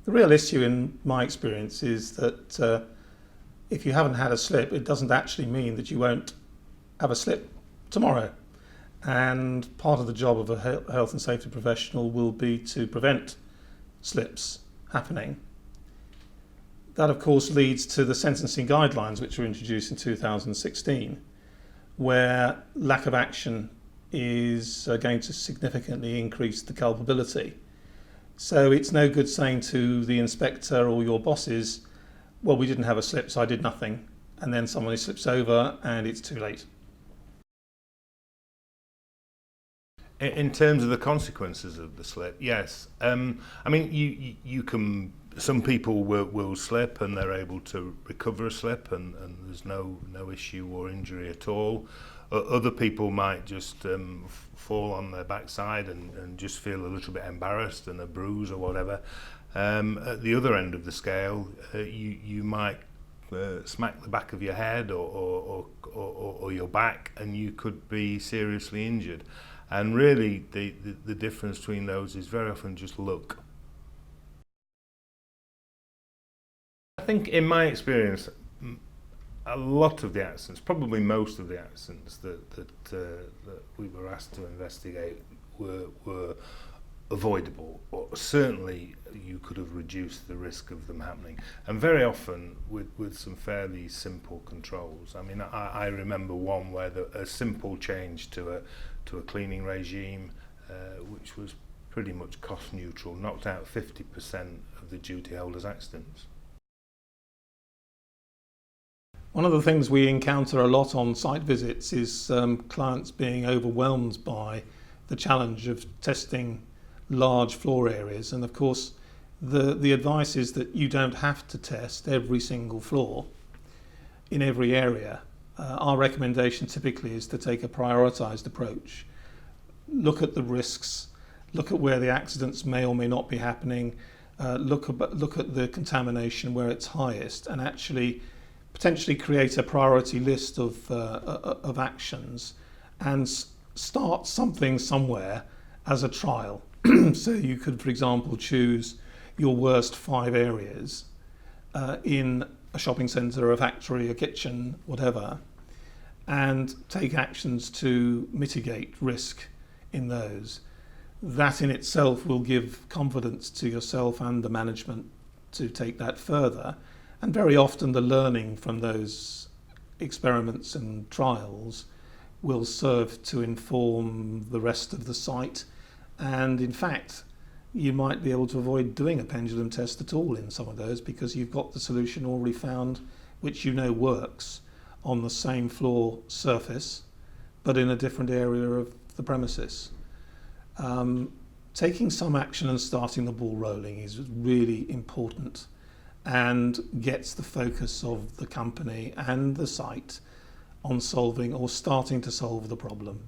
The real issue in my experience is that if you haven't had a slip, it doesn't actually mean that you won't have a slip tomorrow. And part of the job of a health and safety professional will be to prevent slips happening. That, of course, leads to the sentencing guidelines, which were introduced in 2016, where lack of action is going to significantly increase the culpability. So it's no good saying to the inspector or your bosses, well, we didn't have a slip, so I did nothing, and then somebody slips over and it's too late. In terms of the consequences of the slip, yes. I mean, you can. Some people will slip and they're able to recover a slip, and there's no issue or injury at all. Other people might just fall on their backside and just feel a little bit embarrassed and a bruise or whatever. At the other end of the scale, you might smack the back of your head or your back, and you could be seriously injured. And really, the difference between those is very often just luck. I think, in my experience, a lot of the accidents, probably most of the accidents that we were asked to investigate were avoidable, or certainly you could have reduced the risk of them happening, and very often with some fairly simple controls. I mean, I remember one where a simple change to a cleaning regime, which was pretty much cost neutral, knocked out 50% of the duty holders' accidents. One of the things we encounter a lot on site visits is clients being overwhelmed by the challenge of testing large floor areas, and of course the advice is that you don't have to test every single floor in every area. Our recommendation typically is to take a prioritised approach, look at the risks, look at where the accidents may or may not be happening, look at the contamination where it's highest, and actually potentially create a priority list of actions and start something somewhere as a trial. So you could, for example, choose your worst 5 areas in a shopping centre, a factory, a kitchen, whatever, and take actions to mitigate risk in those. That in itself will give confidence to yourself and the management to take that further. And very often the learning from those experiments and trials will serve to inform the rest of the site. And in fact, you might be able to avoid doing a pendulum test at all in some of those, because you've got the solution already found, which you know works on the same floor surface, but in a different area of the premises. Taking some action and starting the ball rolling is really important, and gets the focus of the company and the site on solving or starting to solve the problem.